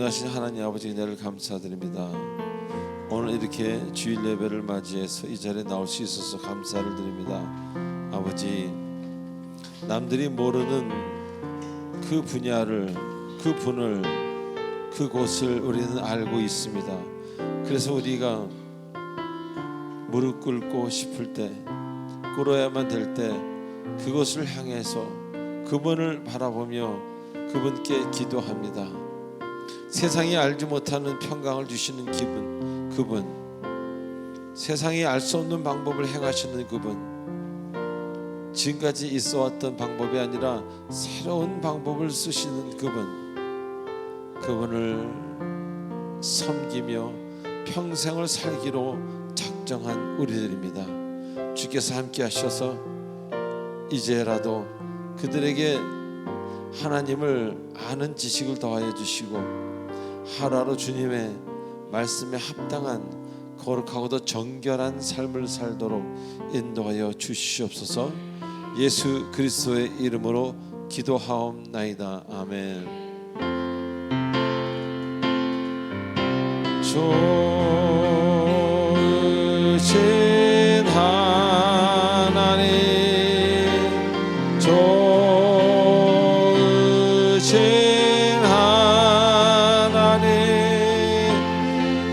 전능하신 하나님 아버지 은혜를 감사드립니다. 오늘 이렇게 주일 예배를 맞이해서 이 자리에 나올 수 있어서 감사를 드립니다. 아버지, 남들이 모르는 그 분야를, 그 분을, 그곳을 우리는 알고 있습니다. 그래서 우리가 무릎 꿇고 싶을 때, 꿇어야만 될 때 그곳을 향해서 그분을 바라보며 그분께 기도합니다. 세상이 알지 못하는 평강을 주시는 그분, 세상이 알 수 없는 방법을 행하시는 그분, 지금까지 있어왔던 방법이 아니라 새로운 방법을 쓰시는 그분을 섬기며 평생을 살기로 작정한 우리들입니다. 주께서 함께 하셔서 이제라도 그들에게 하나님을 아는 지식을 더하여 주시고 하루하루 주님의 말씀에 합당한 거룩하고도 정결한 삶을 살도록 인도하여 주시옵소서. 예수 그리스도의 이름으로 기도하옵나이다. 아멘. 좋으신 하나님, 좋으신 하나님,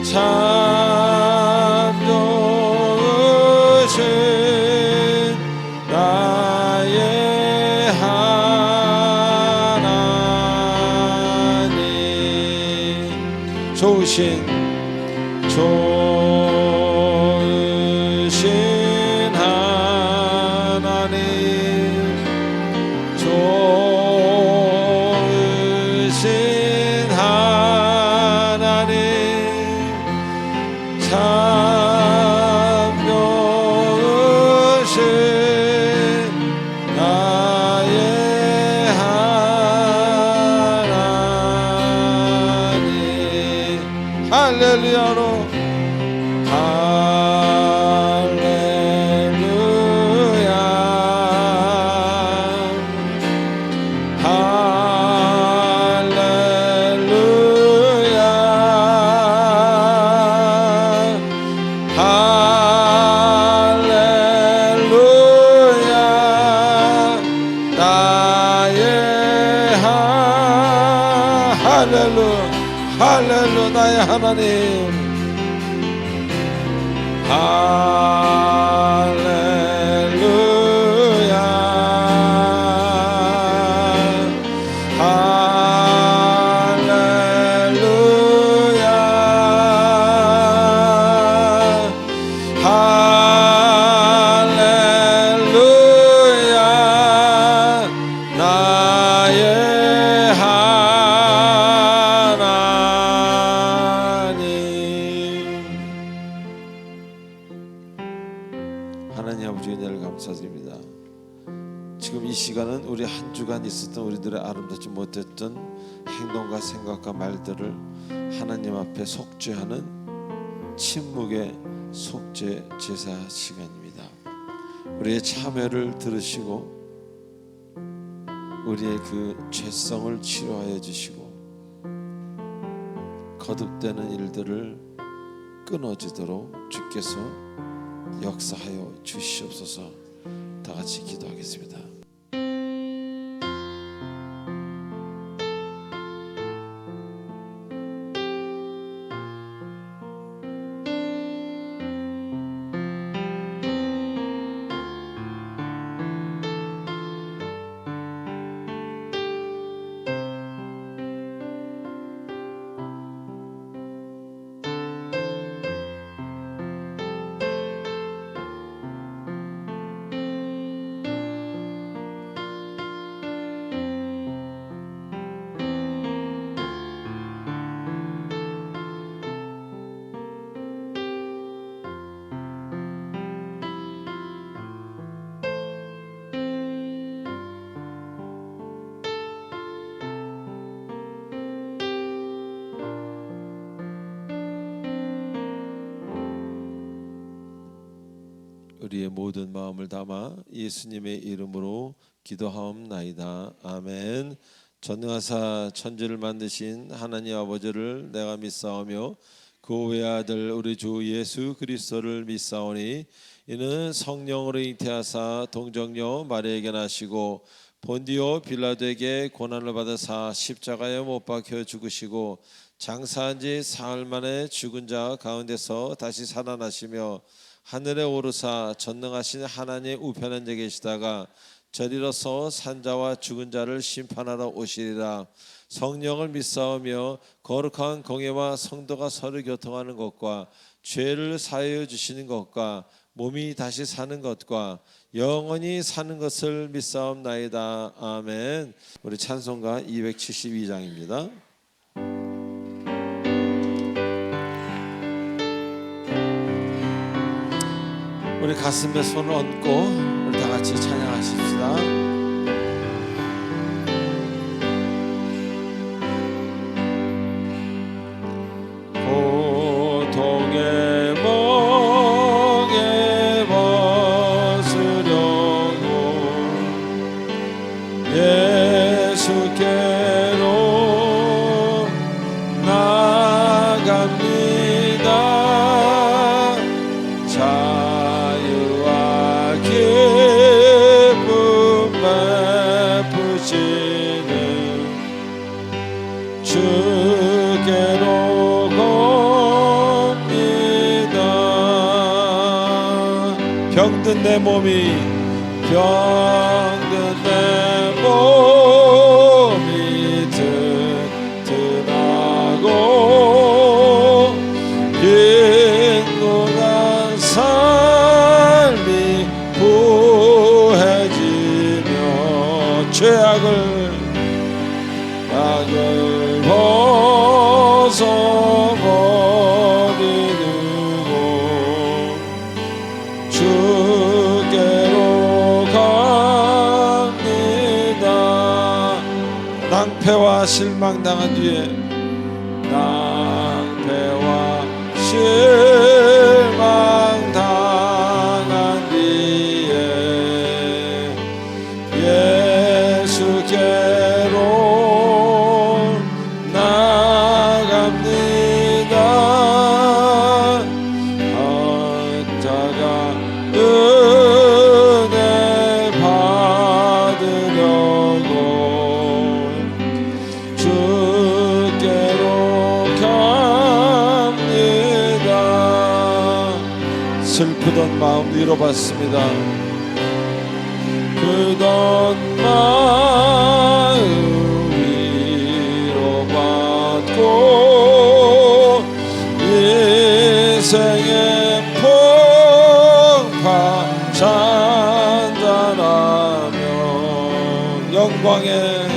참 좋으신 나의 하나님, 좋으신 하나님, 좋으신 하나님, 참 좋으신 나의 하나님. 할렐루야로 할렐루야 나의 하나님. 할렐루야 할렐루야 할렐루야 나의 하나님 아버지 은혜를 감사드립니다. 지금 이 시간은 우리 한 주간 있었던 우리들의 아름답지 못했던 행동과 생각과 말들을 하나님 앞에 속죄하는 침묵의 속죄 제사 시간입니다. 우리의 참회를 들으시고 우리의 그 죄성을 치료하여 주시고 거듭되는 일들을 끊어지도록 주께서 역사하여 주시옵소서. 다 같이 기도하겠습니다. 우리의 모든 마음을 담아 예수님의 이름으로 기도하옵나이다. 아멘. 전능하사 천지를 만드신 하나님 아버지를 내가 믿사오며 그 외아들 우리 주 예수 그리스도를 믿사오니 이는 성령으로 잉태하사 동정녀 마리아에게 나시고 본디오 빌라도에게 고난을 받으사 십자가에 못 박혀 죽으시고 장사한 지 사흘 만에 죽은 자 가운데서 다시 살아나시며 하늘에 오르사 전능하신 하나님 우편한 데 계시다가 저리로서 산자와 죽은 자를 심판하러 오시리라. 성령을 믿사오며 거룩한 공예와 성도가 서로 교통하는 것과 죄를 사하여 주시는 것과 몸이 다시 사는 것과 영원히 사는 것을 믿사옵나이다. 아멘. 우리 찬송가 272장입니다. 우리 가슴에 손을 얹고 우리 다 같이 찬양하십시다. 고통의 멍에 벗으려고 예수께로 나아갑니다. 자유와 기쁨 베푸시는 주께로 겁니다. 병든 내 몸이 튼튼하고 빈곤한 삶이 부해지며 죄악을 벗어버리는 곳 주께로 갑니다. 낭패와 실망당한 뒤에 낭패와 실망당한 뒤에 예수께로 나아갑니다. 한자가 은혜 받으려고 주께로 갑니다. 슬프던 마음 위로받습니다. 그던 마음 위로받고 인생의 풍파 잔잔하며 영광의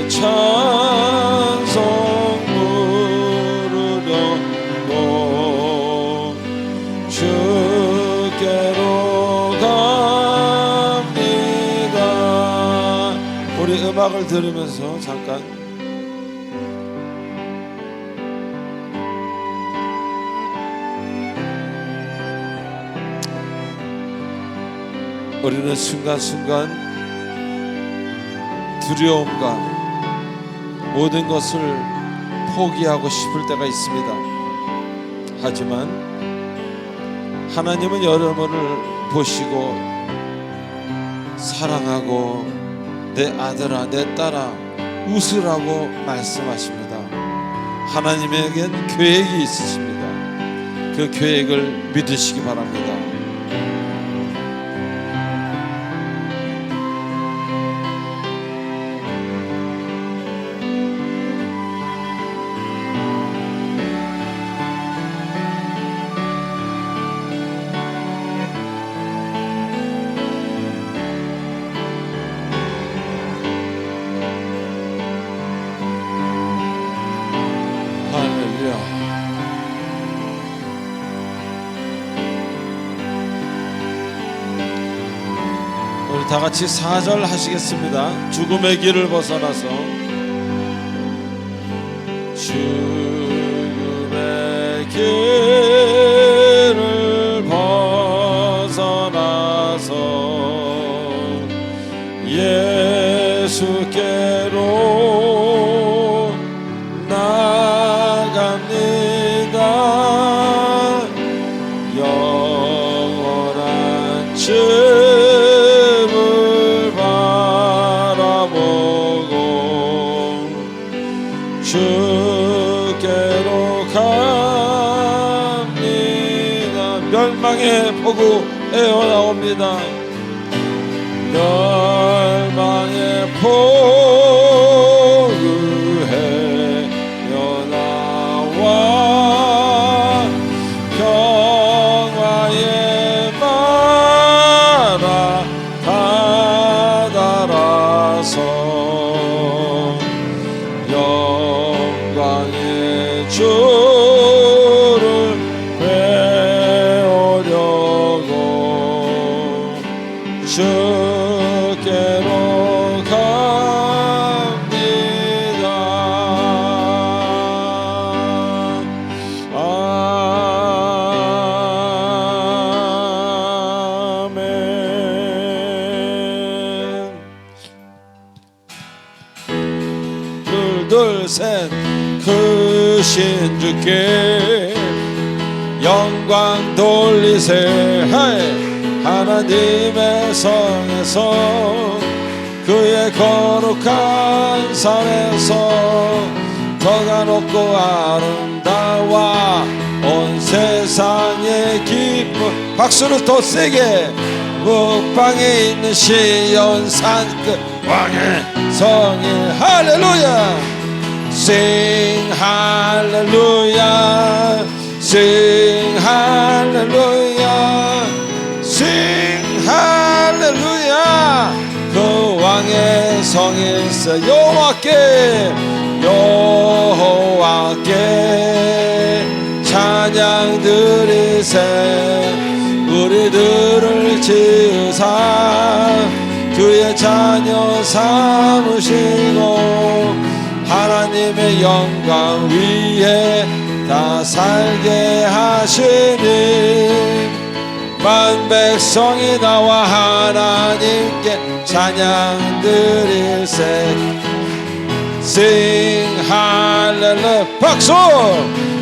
찬송 부르려고 주께로 갑니다. 우리 음악을 들으면서 잠깐 우리는 순간순간 두려움과 모든 것을 포기하고 싶을 때가 있습니다. 하지만 하나님은 여러분을 보시고 사랑하고 내 아들아 내 딸아 웃으라고 말씀하십니다. 하나님에겐 계획이 있으십니다. 그 계획을 믿으시기 바랍니다. 우리 다 같이 4절 하시겠습니다. 죽음의 길을 벗어나서 죽음의 길을 벗어나서 예수께로 예수께로 나갑니다. 영원한 주를 바라보고 주께로 갑니다. 멸망의 폭우에 나옵니다. 멸망의 폭우에 나와 평화의 나라 다다라서 영광의 주를 배우려고 주께로 갑니다. 아멘. 둘 셋. 크신 주께 영광 돌리세. 하나님의 성에서 그의 거룩한 산에서 더가 높고 아름다워 온 세상의 기쁨. 박수를 더 세게. 북방에 있는 시온산 끝 왕의 성일 할렐루야. Sing hallelujah, sing hallelujah, sing hallelujah. 그 왕의 성일세. 여호와께 찬양 드리세. 우리들을 지으사 그의 자녀 삼으시고 하나님의 영광 위에 다 살게 하시니 만 백성이 나와 하나님께 찬양 드릴세. Sing hallelujah. 박수.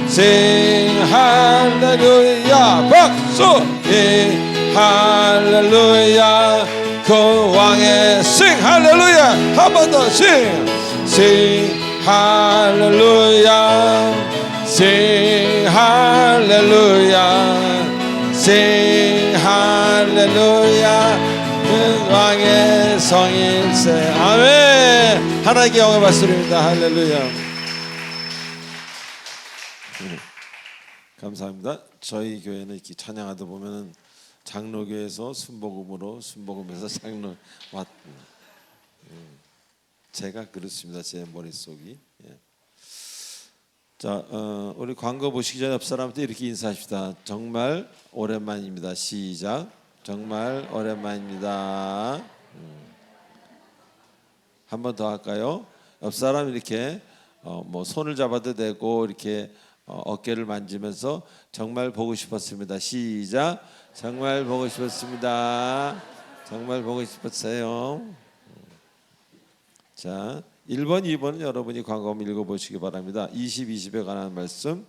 Sing hallelujah. 박수. Sing hallelujah. 그 왕의 Sing hallelujah. 한 번 더 Sing. Sing hallelujah, sing hallelujah, sing hallelujah. 그 왕의 성일세. 아멘. 하나님께 영광 받습니다. 할렐루야. 감사합니다. 저희 교회는 이렇게 찬양하다 보면은 장로교에서 순복음으로 순복음에서 장로 왔. 제가 그렇습니다. 제 머릿속이. 예. 자, 우리 광고 보시기 전에 옆 사람한테 이렇게 인사합시다. 정말 오랜만입니다. 시작. 정말 오랜만입니다. 한 번 더 할까요? 옆 사람 이렇게 뭐 손을 잡아도 되고 이렇게 어깨를 만지면서 정말 보고 싶었습니다. 시작. 정말 보고 싶었습니다. 정말 보고 싶었어요. 자, 1번, 2번은 여러분이 광고 한번 읽어보시기 바랍니다. 20, 20에 관한 말씀.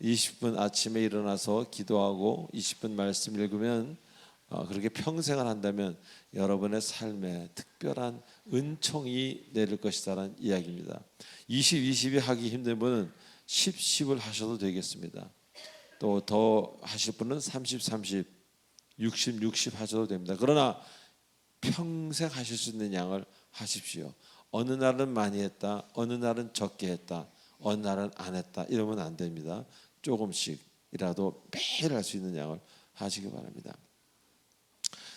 20분 아침에 일어나서 기도하고 20분 말씀 읽으면 그렇게 평생을 한다면 여러분의 삶에 특별한 은총이 내릴 것이다라는 이야기입니다. 20, 20이 하기 힘든 분은 10, 10을 하셔도 되겠습니다. 또 더 하실 분은 30, 30, 60, 60 하셔도 됩니다. 그러나 평생 하실 수 있는 양을 하십시오. 어느 날은 많이 했다, 어느 날은 적게 했다, 어느 날은 안 했다 이러면 안 됩니다. 조금씩이라도 매일 할 수 있는 양을 하시기 바랍니다.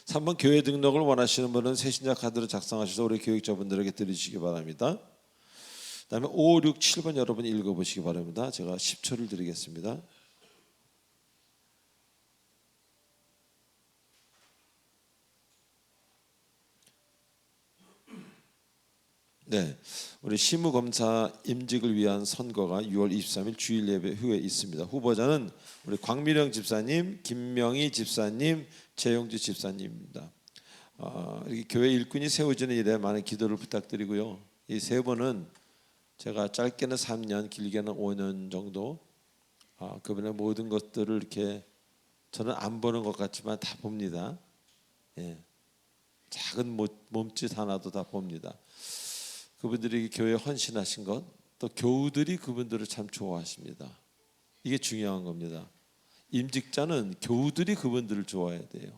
3번 교회 등록을 원하시는 분은 새신자 카드로 작성하셔서 우리 교육자분들에게 드리시기 바랍니다. 그다음에 5, 6, 7번 여러분이 읽어보시기 바랍니다. 제가 10초를 드리겠습니다. 네, 우리 시무검사 임직을 위한 선거가 6월 23일 주일 예배 후에 있습니다. 후보자는 우리 광미령 집사님, 김명희 집사님, 최용주 집사님입니다. 이렇게 교회 일꾼이 세워지는 일에 많은 기도를 부탁드리고요. 이 세 분은 제가 짧게는 3년, 길게는 5년 정도 그분의 모든 것들을 이렇게 저는 안 보는 것 같지만 다 봅니다. 예. 작은 몸짓 하나도 다 봅니다. 그분들이 교회에 헌신하신 것, 또 교우들이 그분들을 참 좋아하십니다. 이게 중요한 겁니다. 임직자는 교우들이 그분들을 좋아해야 돼요.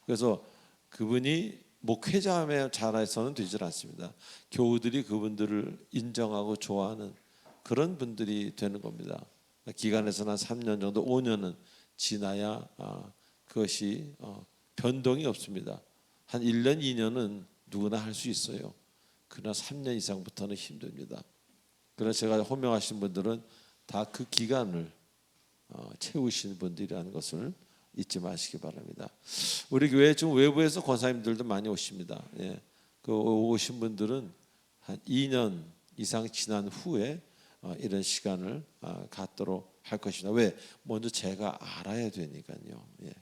그래서 그분이 목회자의 자라서는 되질 않습니다. 교우들이 그분들을 인정하고 좋아하는 그런 분들이 되는 겁니다. 기간에서는 한 3년 정도, 5년은 지나야 그것이 변동이 없습니다. 한 1년, 2년은 누구나 할 수 있어요. 그러나 3년 이상부터는 힘듭니다. 그러나 제가 호명하신 분들은 다 그 기간을 채우신 분들이라는 것을 잊지 마시기 바랍니다. 우리 교회 지금 외부에서 권사님들도 많이 오십니다. 예. 그 오신 분들은 한 2년 이상 지난 후에 이런 시간을 갖도록 할 것이다. 왜? 먼저 제가 알아야 되니까요. 예.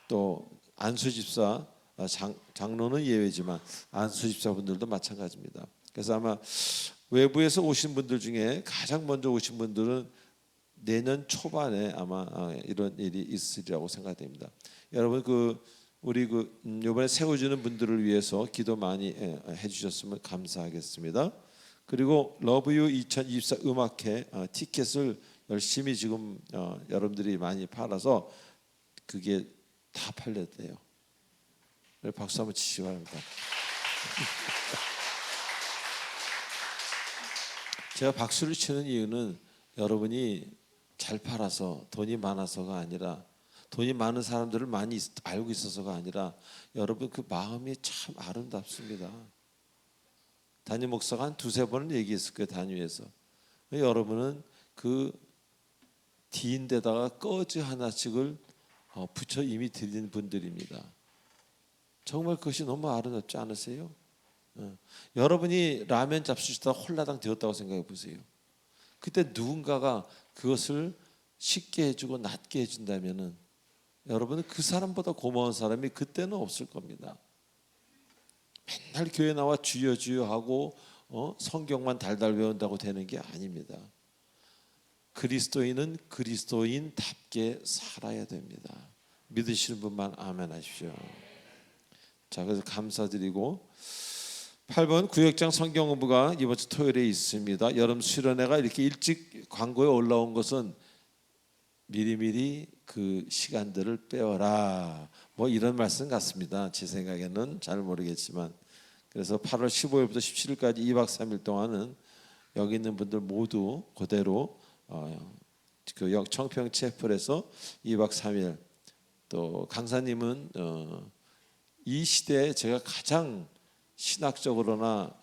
또 안수 집사 장로는 예외지만 안수 집사분들도 마찬가지입니다. 그래서 아마 외부에서 오신 분들 중에 가장 먼저 오신 분들은 내년 초반에 아마 이런 일이 있으리라고 생각됩니다. 여러분 우리 이번에 세워주는 분들을 위해서 기도 많이 해주셨으면 감사하겠습니다. 그리고 러브유 2024 음악회 티켓을 열심히 지금 여러분들이 많이 팔아서 그게 다 팔렸대요. 박수 한번 치시기 바랍니다. 제가 박수를 치는 이유는 여러분이 잘 팔아서 돈이 많아서가 아니라, 돈이 많은 사람들을 많이 알고 있어서가 아니라 여러분 그 마음이 참 아름답습니다. 담임 목사가 한 두세 번은 얘기했을 거예요. 단위에서 여러분은 그 D인데다가 꺼즈 하나씩을 붙여 이미 드린 분들입니다. 정말 그것이 너무 아름답지 않으세요? 여러분이 라면 잡수시다가 홀라당 되었다고 생각해 보세요. 그때 누군가가 그것을 쉽게 해주고 낫게 해준다면은 여러분은 그 사람보다 고마운 사람이 그때는 없을 겁니다. 맨날 교회 나와 주여 주여 하고 성경만 달달 외운다고 되는 게 아닙니다. 그리스도인은 그리스도인답게 살아야 됩니다. 믿으시는 분만 아멘 하십시오. 자, 그래서 감사드리고 8번 구역장 성경공부가 이번 주 토요일에 있습니다. 여름 수련회가 이렇게 일찍 광고에 올라온 것은 미리미리 그 시간들을 빼어라 뭐 이런 말씀 같습니다. 제 생각에는 잘 모르겠지만, 그래서 8월 15일부터 17일까지 2박 3일 동안은 여기 있는 분들 모두 그대로 그 청평 채플에서 2박 3일, 또 강사님은 이 시대에 제가 가장 신학적으로나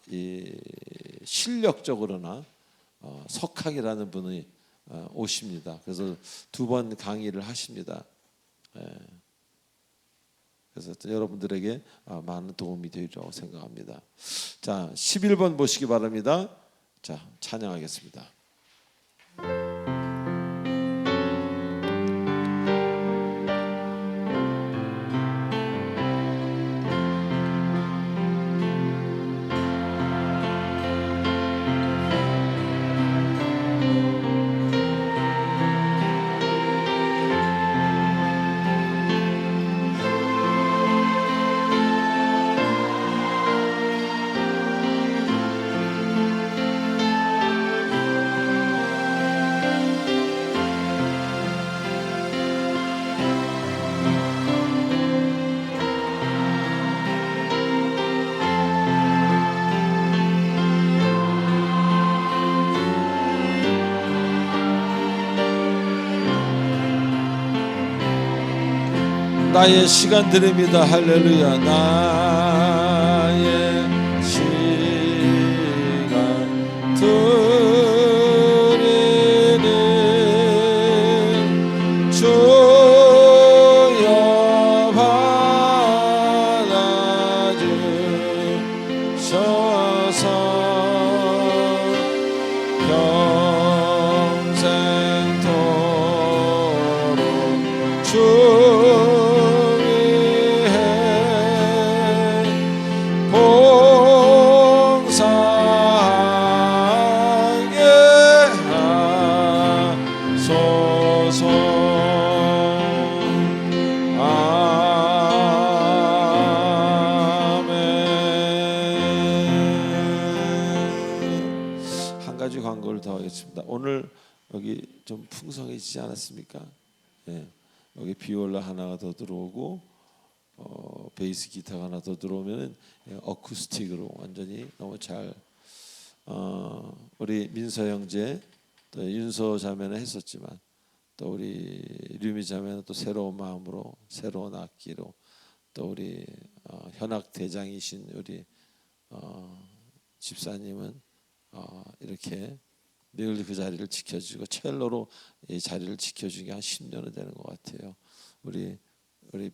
실력적으로나 석학이라는 분이 오십니다. 그래서 2번 강의를 하십니다. 그래서 여러분들에게 많은 도움이 되리라고 생각합니다. 자, 11번 보시기 바랍니다. 자, 찬양하겠습니다. 나의 시간 드립니다. 할렐루야. 나의 시간 드리는 주여 받아주셔서 평생토록 주 기도하겠습니다. 오늘 여기 좀 풍성해지지 않았습니까? 예, 여기 비올라 하나가 더 들어오고 베이스 기타가 하나 더 들어오면 어쿠스틱으로 완전히 너무 잘 우리 민서 형제 또 윤서 자매는 했었지만 또 우리 류미 자매는 또 새로운 마음으로 새로운 악기로 또 우리 현악 대장이신 우리 집사님은 이렇게 늘 그 자리를 지켜주고 첼로로 이 자리를 지켜주는 게 한 10년은 되는 것 같아요. 우리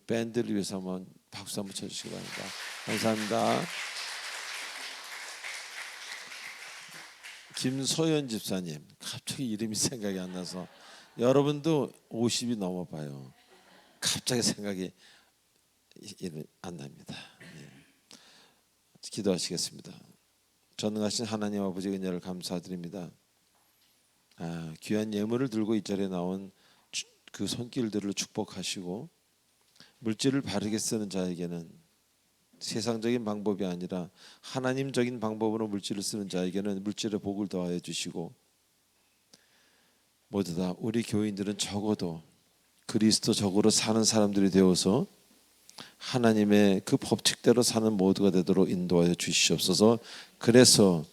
밴드를 위해서 한번 박수 한번 쳐주시기 바랍니다. 감사합니다. 김소연 집사님, 갑자기 이름이 생각이 안 나서 여러분도 50이 넘어봐요. 갑자기 생각이 안 납니다. 기도하시겠습니다. 전능하신 하나님 아버지 은혜를 감사드립니다. 귀한 예물을 들고 이 자리에 나온 그 손길들을 축복하시고 물질을 바르게 쓰는 자에게는 세상적인 방법이 아니라 하나님적인 방법으로 물질을 쓰는 자에게는 물질의 복을 더하여 주시고 모두 다 우리 교인들은 적어도 그리스도적으로 사는 사람들이 되어서 하나님의 그 법칙대로 사는 모두가 되도록 인도하여 주시옵소서. 그래서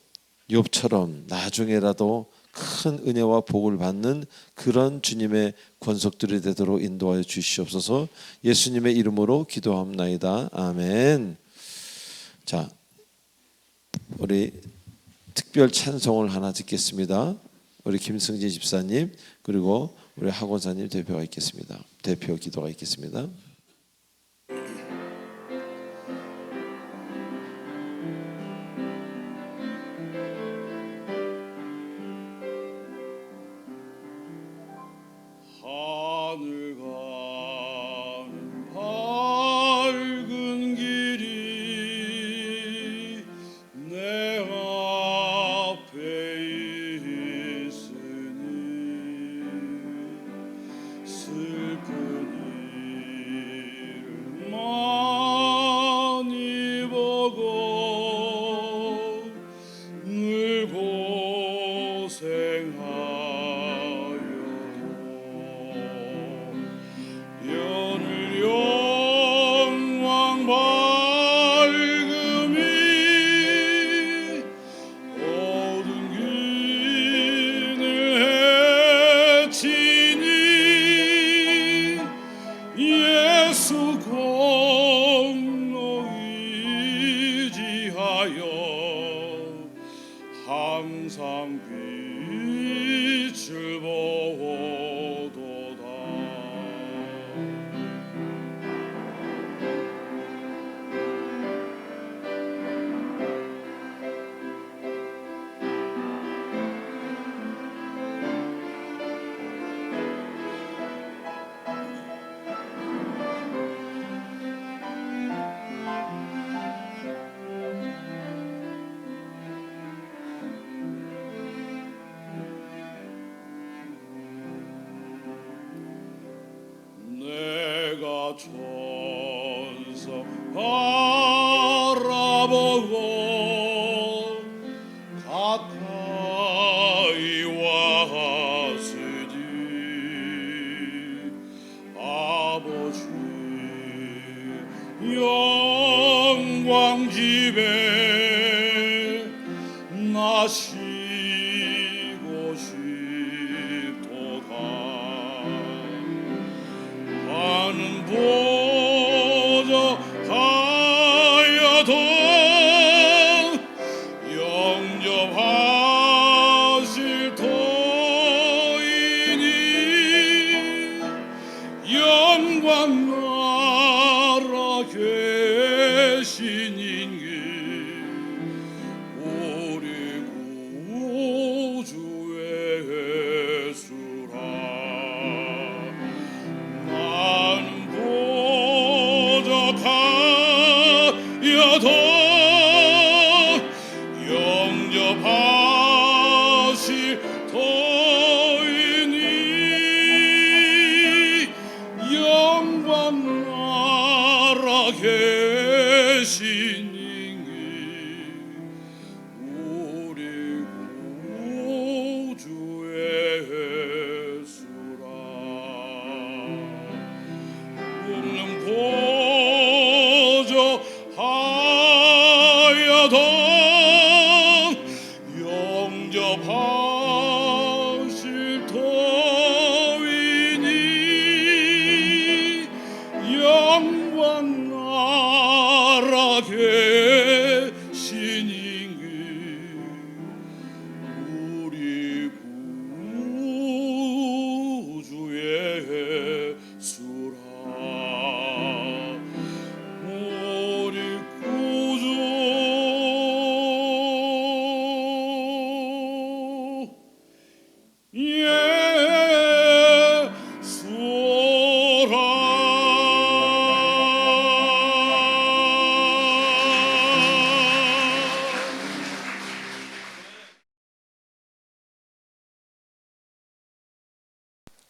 욥처럼 나중에라도 큰 은혜와 복을 받는 그런 주님의 권속들이 되도록 인도하여 주시옵소서. 예수님의 이름으로 기도합나이다. 아멘. 자, 우리 특별 찬송을 하나 듣겠습니다. 우리 김승진 집사님 그리고 우리 학원사님 대표가 있겠습니다. 대표 기도가 있겠습니다. 하늘 가는 밝은 길이 내 앞에 있으니 슬픈 일을 많이 보고 늘 고생하 항상 빛을 보도다. 내가 천성 바라보고 가까이 왔으니 아버지 영광 집에 나 쉬고 싶도다. 하는 보좌 하여도 영접하실 터이니 영광 나라 계신 인기 우리 구주의 예수라. 여도 영접하실 터이니 영광 나라 계신 이니 우리 구주 하여도 영접하실 터이니 영광 나라 계시니 우리 구주의 수라 우리 구주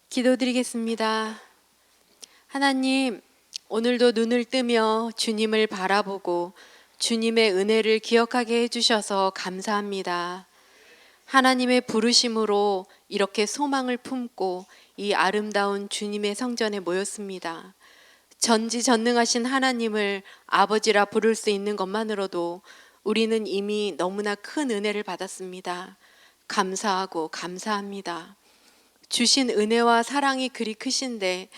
기도드리겠습니다. 하나님, 오늘도 눈을 뜨며 주님을 바라보고 주님의 은혜를 기억하게 해주셔서 감사합니다. 하나님의 부르심으로 이렇게 소망을 품고 이 아름다운 주님의 성전에 모였습니다. 전지전능하신 하나님을 아버지라 부를 수 있는 것만으로도 우리는 이미 너무나 큰 은혜를 받았습니다. 감사하고 감사합니다. 주신 은혜와 사랑이 그리 크신데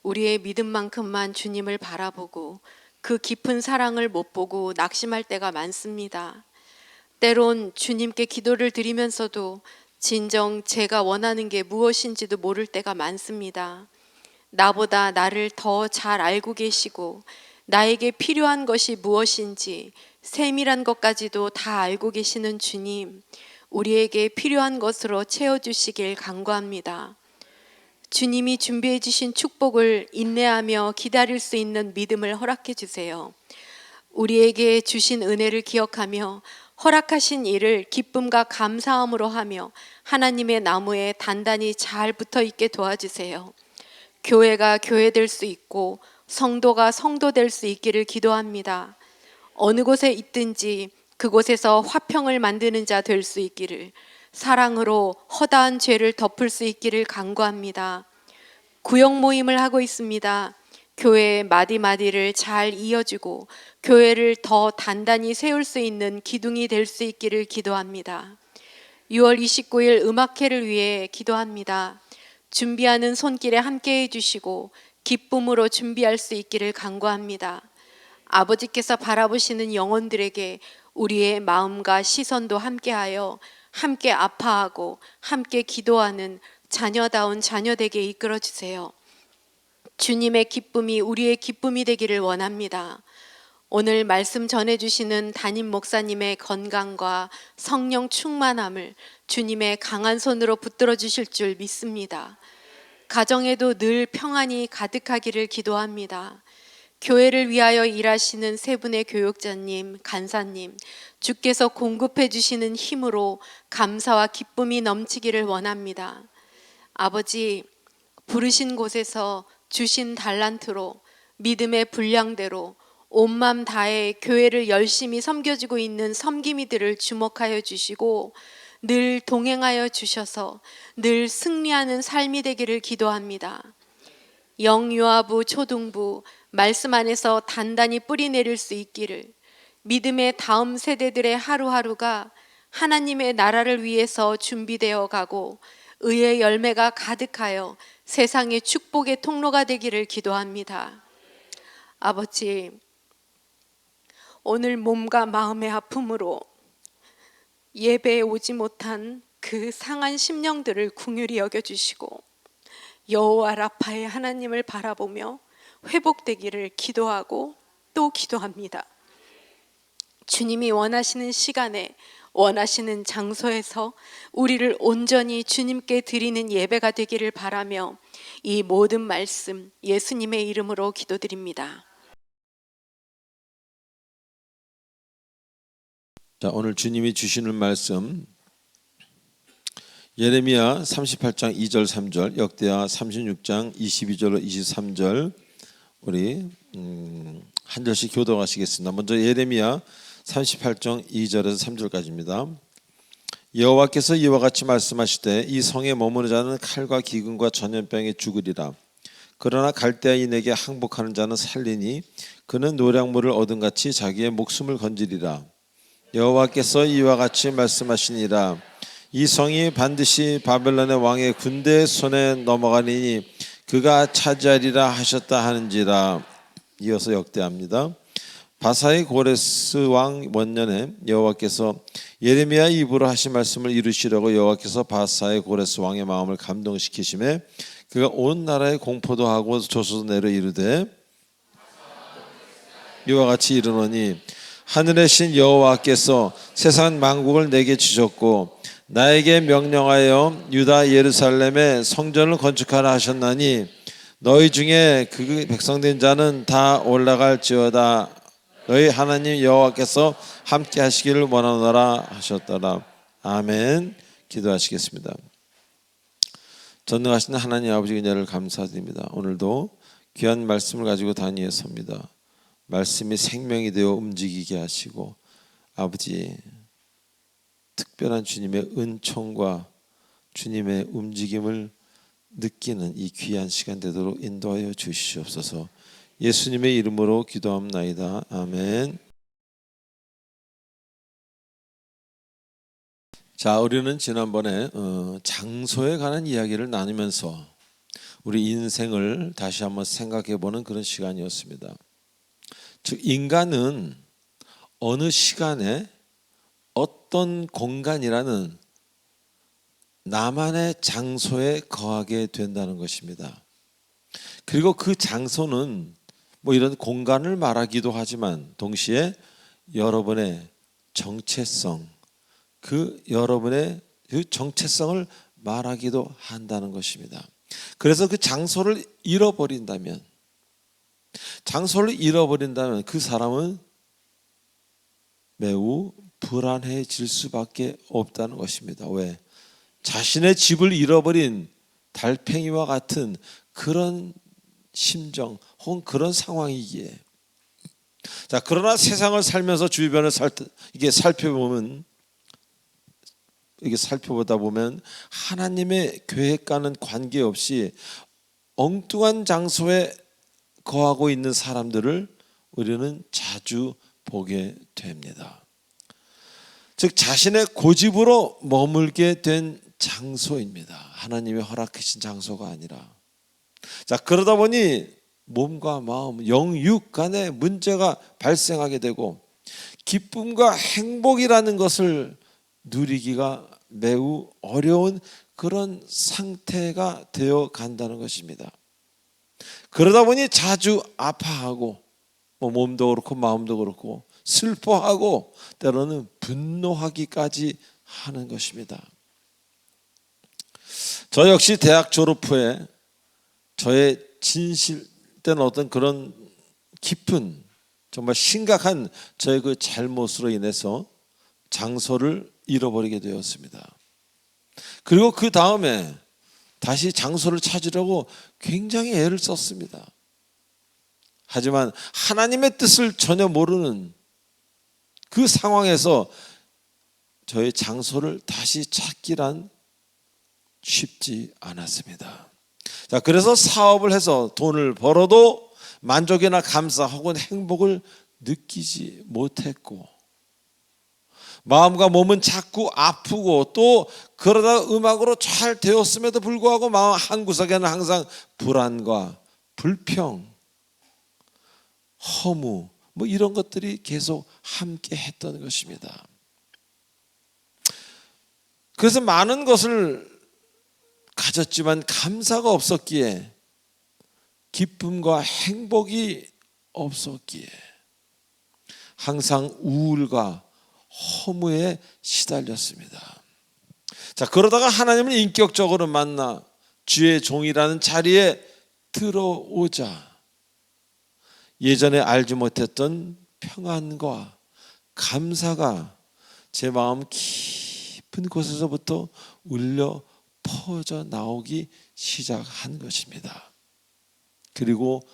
우리의 믿음만큼만 주님을 바라보고 그 깊은 사랑을 못 보고 낙심할 때가 많습니다. 때론 주님께 기도를 드리면서도 진정 제가 원하는 게 무엇인지도 모를 때가 많습니다. 나보다 나를 더 잘 알고 계시고 나에게 필요한 것이 무엇인지 세밀한 것까지도 다 알고 계시는 주님, 우리에게 필요한 것으로 채워주시길 간구합니다. 주님이 준비해 주신 축복을 인내하며 기다릴 수 있는 믿음을 허락해 주세요. 우리에게 주신 은혜를 기억하며 허락하신 일을 기쁨과 감사함으로 하며 하나님의 나무에 단단히 잘 붙어 있게 도와주세요. 교회가 교회될 수 있고 성도가 성도될 수 있기를 기도합니다. 어느 곳에 있든지 그곳에서 화평을 만드는 자 될 수 있기를, 사랑으로 허다한 죄를 덮을 수 있기를 간구합니다. 구역 모임을 하고 있습니다. 교회의 마디마디를 잘 이어주고 교회를 더 단단히 세울 수 있는 기둥이 될 수 있기를 기도합니다. 6월 29일 음악회를 위해 기도합니다. 준비하는 손길에 함께 해주시고 기쁨으로 준비할 수 있기를 간구합니다. 아버지께서 바라보시는 영혼들에게 우리의 마음과 시선도 함께하여 함께 아파하고 함께 기도하는 자녀다운 자녀되게 이끌어주세요. 주님의 기쁨이 우리의 기쁨이 되기를 원합니다. 오늘 말씀 전해주시는 담임 목사님의 건강과 성령 충만함을 주님의 강한 손으로 붙들어 주실 줄 믿습니다. 가정에도 늘 평안이 가득하기를 기도합니다. 교회를 위하여 일하시는 세 분의 교육자님, 간사님, 주께서 공급해 주시는 힘으로 감사와 기쁨이 넘치기를 원합니다. 아버지, 부르신 곳에서 주신 달란트로 믿음의 분량대로 온 맘 다해 교회를 열심히 섬겨주고 있는 섬김이들을 주목하여 주시고 늘 동행하여 주셔서 늘 승리하는 삶이 되기를 기도합니다. 영유아부, 초등부, 말씀 안에서 단단히 뿌리 내릴 수 있기를, 믿음의 다음 세대들의 하루하루가 하나님의 나라를 위해서 준비되어 가고 의의 열매가 가득하여 세상의 축복의 통로가 되기를 기도합니다. 아버지, 오늘 몸과 마음의 아픔으로 예배에 오지 못한 그 상한 심령들을 긍휼히 여겨주시고 여호와 라파의 하나님을 바라보며 회복되기를 기도하고 또 기도합니다. 주님이 원하시는 시간에 원하시는 장소에서 우리를 온전히 주님께 드리는 예배가 되기를 바라며 이 모든 말씀 예수님의 이름으로 기도드립니다. 자, 오늘 주님이 주시는 말씀 예레미야 38장 2절 3절, 역대하 36장 22절로 23절 우리 한 절씩 교독하시겠습니다. 먼저 예레미야 38장 2절에서 3절까지입니다. 여호와께서 이와 같이 말씀하시되 이 성에 머무는 자는 칼과 기근과 전염병에 죽으리라. 그러나 갈대아인에게 항복하는 자는 살리니 그는 노량물을 얻은 같이 자기의 목숨을 건지리라. 여호와께서 이와 같이 말씀하시니라. 이 성이 반드시 바벨론의 왕의 군대의 손에 넘어가리니 그가 차지하리라 하셨다 하는지라. 이어서 역대합니다. 바사의 고레스 왕 원년에 여호와께서 예레미야 입으로 하신 말씀을 이루시려고 여호와께서 바사의 고레스 왕의 마음을 감동시키심에 그가 온 나라에 공포도 하고 조소도 내려 이르되 이와 같이 이르노니 하늘의 신 여호와께서 세상 만국을 내게 주셨고 나에게 명령하여 유다 예루살렘에 성전을 건축하라 하셨나니 너희 중에 그 백성된 자는 다 올라갈지어다. 너희 하나님 여호와께서 함께 하시기를 원하노라 하셨더라. 아멘. 기도하시겠습니다. 전능하신 하나님 아버지 은혜를 감사드립니다. 오늘도 귀한 말씀을 가지고 단위에 섭니다. 말씀이 생명이 되어 움직이게 하시고 아버지 특별한 주님의 은총과 주님의 움직임을 느끼는 이 귀한 시간 되도록 인도하여 주시옵소서. 예수님의 이름으로 기도합나이다. 아멘. 자, 우리는 지난번에 장소에 관한 이야기를 나누면서 우리 인생을 다시 한번 생각해보는 그런 시간이었습니다. 즉 인간은 어느 시간에 어떤 공간이라는 나만의 장소에 거하게 된다는 것입니다. 그리고 그 장소는 뭐 이런 공간을 말하기도 하지만 동시에 여러분의 정체성, 여러분의 그 정체성을 말하기도 한다는 것입니다. 그래서 그 장소를 잃어버린다면 그 사람은 매우 불안해질 수밖에 없다는 것입니다. 왜? 자신의 집을 잃어버린 달팽이와 같은 그런 심정 혹은 그런 상황이기에. 자, 그러나 세상을 살면서 주변을 살펴보다 보면 하나님의 계획과는 관계없이 엉뚱한 장소에 거하고 있는 사람들을 우리는 자주 보게 됩니다. 즉 자신의 고집으로 머물게 된 장소입니다. 하나님이 허락하신 장소가 아니라. 자, 그러다 보니 몸과 마음, 영육 간에 문제가 발생하게 되고 기쁨과 행복이라는 것을 누리기가 매우 어려운 그런 상태가 되어 간다는 것입니다. 그러다 보니 자주 아파하고 몸도 그렇고 마음도 그렇고 슬퍼하고 때로는 분노하기까지 하는 것입니다. 저 역시 대학 졸업 후에 저의 진실된 어떤 그런 깊은 정말 심각한 저의 그 잘못으로 인해서 장소를 잃어버리게 되었습니다. 그리고 그 다음에 다시 장소를 찾으려고 굉장히 애를 썼습니다. 하지만 하나님의 뜻을 전혀 모르는 그 상황에서 저의 장소를 다시 찾기란 쉽지 않았습니다. 자, 그래서 사업을 해서 돈을 벌어도 만족이나 감사 혹은 행복을 느끼지 못했고 마음과 몸은 자꾸 아프고 또 그러다 음악으로 잘 되었음에도 불구하고 마음 한구석에는 항상 불안과 불평, 허무 뭐 이런 것들이 계속 함께 했던 것입니다. 그래서 많은 것을 가졌지만 감사가 없었기에 기쁨과 행복이 없었기에 항상 우울과 허무에 시달렸습니다. 자, 그러다가 하나님을 인격적으로 만나 주의 종이라는 자리에 들어오자 예전에 알지 못했던 평안과 감사가 제 마음 깊은 곳에서부터 울려 퍼져 나오기 시작한 것입니다. 그리고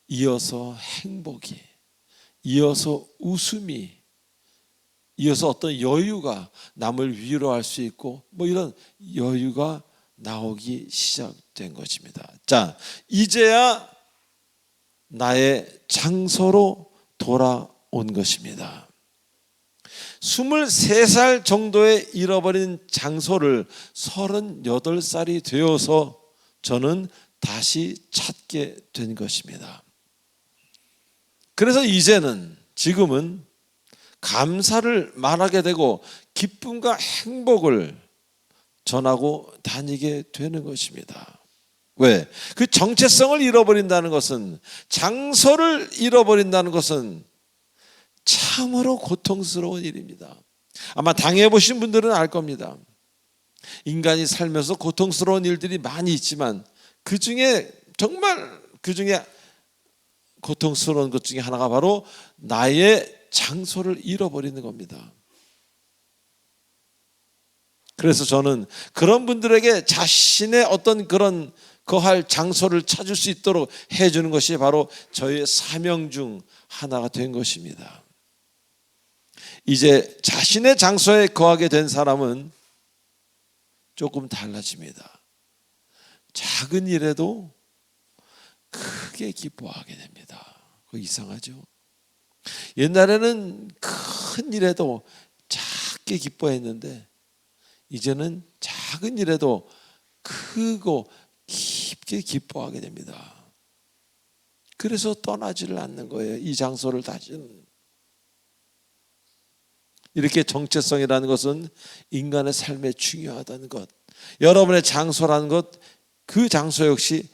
이어서 행복이, 이어서 웃음이, 이어서 어떤 여유가 남을 위로할 수 있고 뭐 이런 여유가 나오기 시작된 것입니다. 자, 이제야 나의 장소로 돌아온 것입니다. 23살 정도에 잃어버린 장소를 38살이 되어서 저는 다시 찾게 된 것입니다. 그래서 이제는 지금은 감사를 말하게 되고 기쁨과 행복을 전하고 다니게 되는 것입니다. 왜? 그 정체성을 잃어버린다는 것은, 장소를 잃어버린다는 것은 참으로 고통스러운 일입니다. 아마 당해보신 분들은 알 겁니다. 인간이 살면서 고통스러운 일들이 많이 있지만 그 중에 고통스러운 것 중에 하나가 바로 나의 장소를 잃어버리는 겁니다. 그래서 저는 그런 분들에게 자신의 어떤 그런 거할 장소를 찾을 수 있도록 해주는 것이 바로 저의 사명 중 하나가 된 것입니다. 이제 자신의 장소에 거하게 된 사람은 조금 달라집니다. 작은 일에도 크게 기뻐하게 됩니다. 그거 이상하죠? 옛날에는 큰 일에도 작게 기뻐했는데 이제는 작은 일에도 크고 깊게 기뻐하게 됩니다. 그래서 떠나지를 않는 거예요. 이 장소를 다시는. 이렇게 정체성이라는 것은 인간의 삶에 중요하다는 것, 여러분의 장소라는 것, 그 장소 역시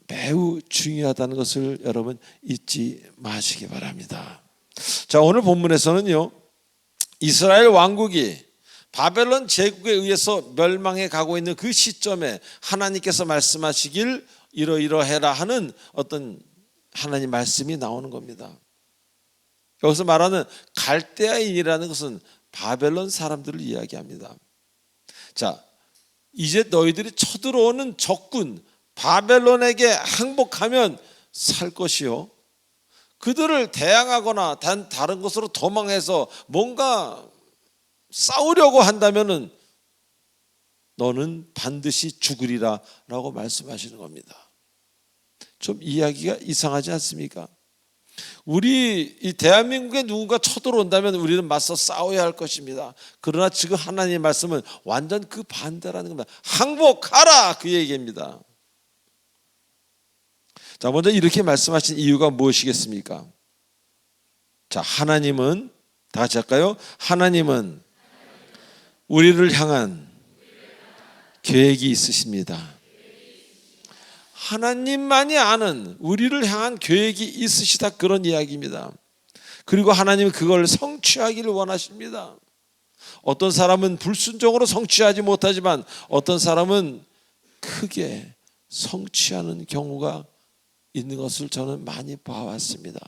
매우 중요하다는 것을 여러분 잊지 마시기 바랍니다. 자, 오늘 본문에서는요, 이스라엘 왕국이 바벨론 제국에 의해서 멸망해 가고 있는 그 시점에 하나님께서 말씀하시길 이러이러해라 하는 어떤 하나님 말씀이 나오는 겁니다. 여기서 말하는 갈대아인이라는 것은 바벨론 사람들을 이야기합니다. 자, 이제 너희들이 쳐들어오는 적군 바벨론에게 항복하면 살 것이요, 그들을 대항하거나 다른 곳으로 도망해서 뭔가 싸우려고 한다면은 너는 반드시 죽으리라 라고 말씀하시는 겁니다. 좀 이야기가 이상하지 않습니까? 우리 이 대한민국에 누군가 쳐들어온다면 우리는 맞서 싸워야 할 것입니다. 그러나 지금 하나님의 말씀은 완전 그 반대라는 겁니다. 항복하라, 그 얘기입니다. 자, 먼저 이렇게 말씀하신 이유가 무엇이겠습니까? 자, 하나님은, 다 같이 할까요? 하나님은 우리를 향한 계획이 있으십니다. 하나님만이 아는 우리를 향한 계획이 있으시다, 그런 이야기입니다. 그리고 하나님은 그걸 성취하기를 원하십니다. 어떤 사람은 불순종으로 성취하지 못하지만 어떤 사람은 크게 성취하는 경우가 있는 것을 저는 많이 봐왔습니다.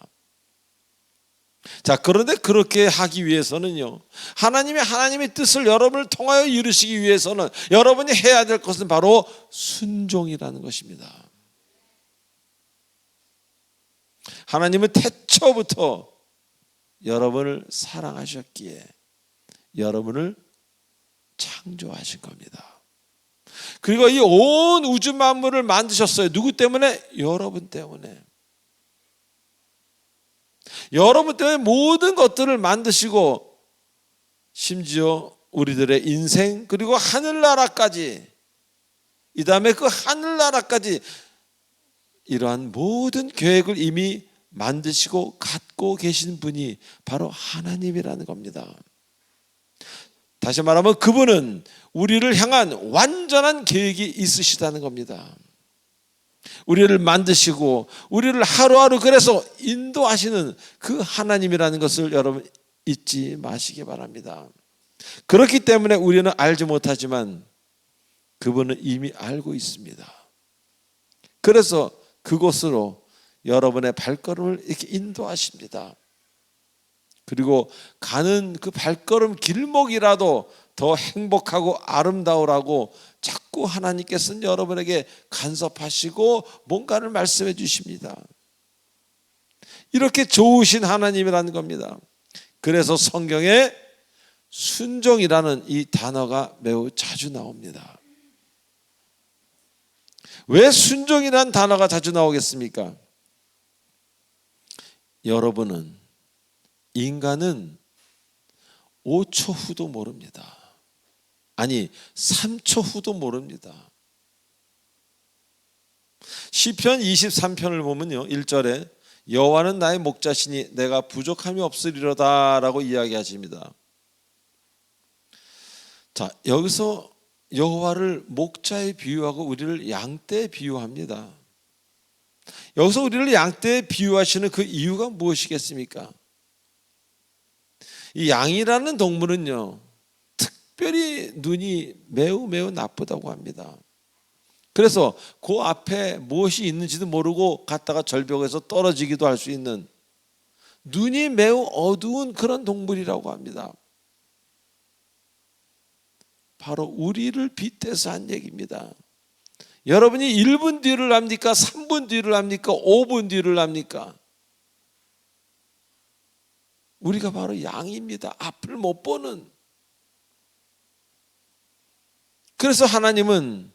자, 그런데 그렇게 하기 위해서는요, 하나님의 뜻을 여러분을 통하여 이루시기 위해서는 여러분이 해야 될 것은 바로 순종이라는 것입니다. 하나님은 태초부터 여러분을 사랑하셨기에 여러분을 창조하신 겁니다. 그리고 이 온 우주 만물을 만드셨어요. 누구 때문에? 여러분 때문에. 여러분 때문에 모든 것들을 만드시고 심지어 우리들의 인생, 그리고 하늘나라까지, 이 다음에 그 하늘나라까지 이러한 모든 계획을 이미 만드시고 갖고 계신 분이 바로 하나님이라는 겁니다. 다시 말하면 그분은 우리를 향한 완전한 계획이 있으시다는 겁니다. 우리를 만드시고 우리를 하루하루 그래서 인도하시는 그 하나님이라는 것을 여러분 잊지 마시기 바랍니다. 그렇기 때문에 우리는 알지 못하지만 그분은 이미 알고 있습니다. 그래서 그곳으로 여러분의 발걸음을 이렇게 인도하십니다. 그리고 가는 그 발걸음 길목이라도 더 행복하고 아름다우라고 자꾸 하나님께서는 여러분에게 간섭하시고 뭔가를 말씀해 주십니다. 이렇게 좋으신 하나님이라는 겁니다. 그래서 성경에 순종이라는 이 단어가 매우 자주 나옵니다. 왜 순종이라는 단어가 자주 나오겠습니까? 여러분은, 인간은 5초 후도 모릅니다. 아니 3초 후도 모릅니다. 시편 23편을 보면요, 1절에 여호와는 나의 목자시니 내가 부족함이 없으리로다 라고 이야기하십니다. 자, 여기서 여호와를 목자에 비유하고 우리를 양떼에 비유합니다. 여기서 우리를 양떼에 비유하시는 그 이유가 무엇이겠습니까? 이 양이라는 동물은요, 특별히 눈이 매우 나쁘다고 합니다. 그래서 그 앞에 무엇이 있는지도 모르고 갔다가 절벽에서 떨어지기도 할 수 있는 눈이 매우 어두운 그런 동물이라고 합니다. 바로 우리를 빗대서 한 얘기입니다. 여러분이 1분 뒤를 압니까? 3분 뒤를 압니까? 5분 뒤를 압니까? 우리가 바로 양입니다. 앞을 못 보는. 그래서 하나님은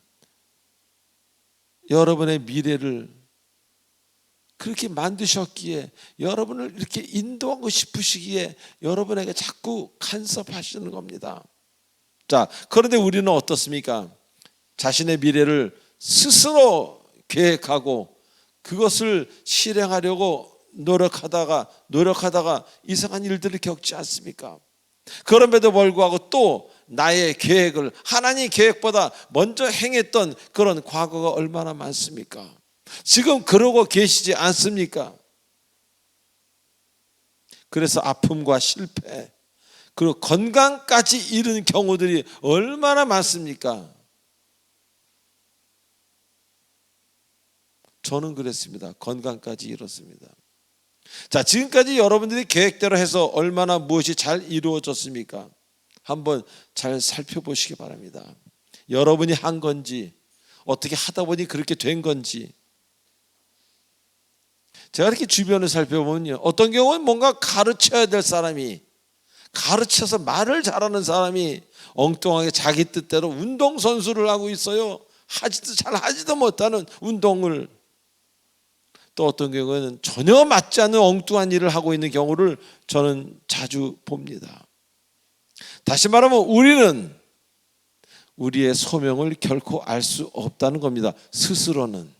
여러분의 미래를 그렇게 만드셨기에, 여러분을 이렇게 인도하고 싶으시기에 여러분에게 자꾸 간섭하시는 겁니다. 자, 그런데 우리는 어떻습니까? 자신의 미래를 스스로 계획하고 그것을 실행하려고 노력하다가 이상한 일들을 겪지 않습니까? 그럼에도 불구하고 또 나의 계획을 하나님 계획보다 먼저 행했던 그런 과거가 얼마나 많습니까? 지금 그러고 계시지 않습니까? 그래서 아픔과 실패, 그리고 건강까지 잃은 경우들이 얼마나 많습니까? 저는 그랬습니다. 건강까지 잃었습니다. 자, 지금까지 여러분들이 계획대로 해서 얼마나 무엇이 잘 이루어졌습니까? 한번 잘 살펴보시기 바랍니다. 여러분이 한 건지, 어떻게 하다 보니 그렇게 된 건지. 제가 이렇게 주변을 살펴보면요, 어떤 경우는 뭔가 가르쳐야 될 사람이, 가르쳐서 말을 잘하는 사람이 엉뚱하게 자기 뜻대로 운동선수를 하고 있어요. 잘 하지도 못하는 운동을. 또 어떤 경우에는 전혀 맞지 않는 엉뚱한 일을 하고 있는 경우를 저는 자주 봅니다. 다시 말하면 우리는 우리의 소명을 결코 알 수 없다는 겁니다. 스스로는.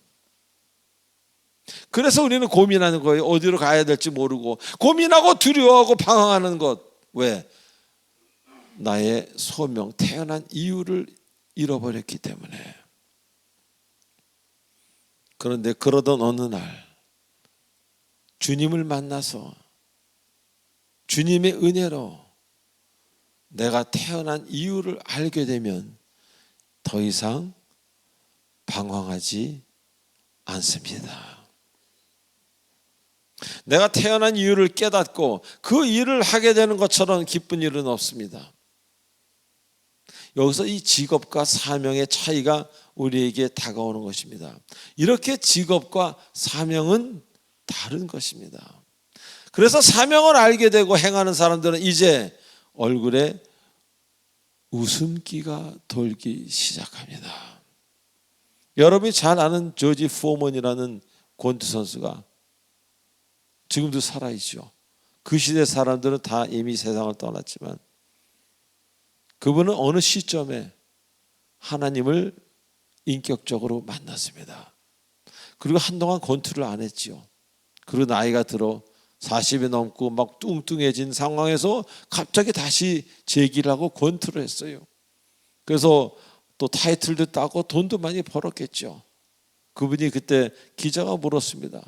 그래서 우리는 고민하는 거예요. 어디로 가야 될지 모르고 고민하고 두려워하고 방황하는 것. 왜? 나의 소명, 태어난 이유를 잃어버렸기 때문에. 그런데 그러던 어느 날 주님을 만나서 주님의 은혜로 내가 태어난 이유를 알게 되면 더 이상 방황하지 않습니다. 내가 태어난 이유를 깨닫고 그 일을 하게 되는 것처럼 기쁜 일은 없습니다. 여기서 이 직업과 사명의 차이가 우리에게 다가오는 것입니다. 이렇게 직업과 사명은 다른 것입니다. 그래서 사명을 알게 되고 행하는 사람들은 이제 얼굴에 웃음기가 돌기 시작합니다. 여러분이 잘 아는 조지 포먼이라는 권투 선수가 지금도 살아있죠. 그 시대 사람들은 다 이미 세상을 떠났지만 그분은 어느 시점에 하나님을 인격적으로 만났습니다. 그리고 한동안 권투를 안 했지요. 그리고 나이가 들어 40이 넘고 막 뚱뚱해진 상황에서 갑자기 다시 재기를 하고 권투를 했어요. 그래서 또 타이틀도 따고 돈도 많이 벌었겠죠. 그분이 그때 기자가 물었습니다.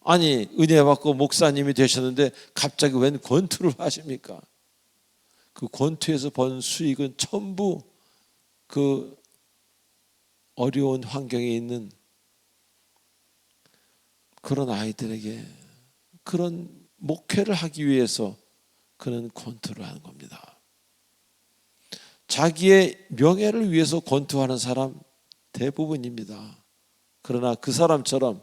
아니, 은혜 받고 목사님이 되셨는데 갑자기 웬 권투를 하십니까? 그 권투에서 번 수익은 전부 그 어려운 환경에 있는 그런 아이들에게 그런 목회를 하기 위해서 그는 권투를 하는 겁니다. 자기의 명예를 위해서 권투하는 사람 대부분입니다. 그러나 그 사람처럼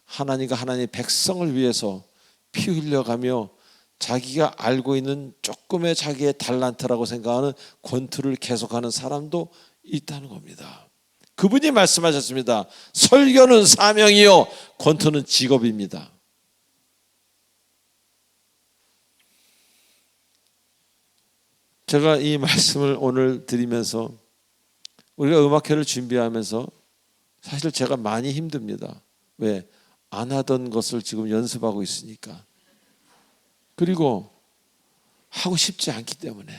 하나님과 하나님의 백성을 위해서 피 흘려가며 자기가 알고 있는 조금의 자기의 달란트라고 생각하는 권투를 계속하는 사람도 있다는 겁니다. 그분이 말씀하셨습니다. 설교는 사명이요 권투는 직업입니다. 제가 이 말씀을 오늘 드리면서 우리가 음악회를 준비하면서 사실 제가 많이 힘듭니다. 왜? 안 하던 것을 지금 연습하고 있으니까. 그리고 하고 싶지 않기 때문에.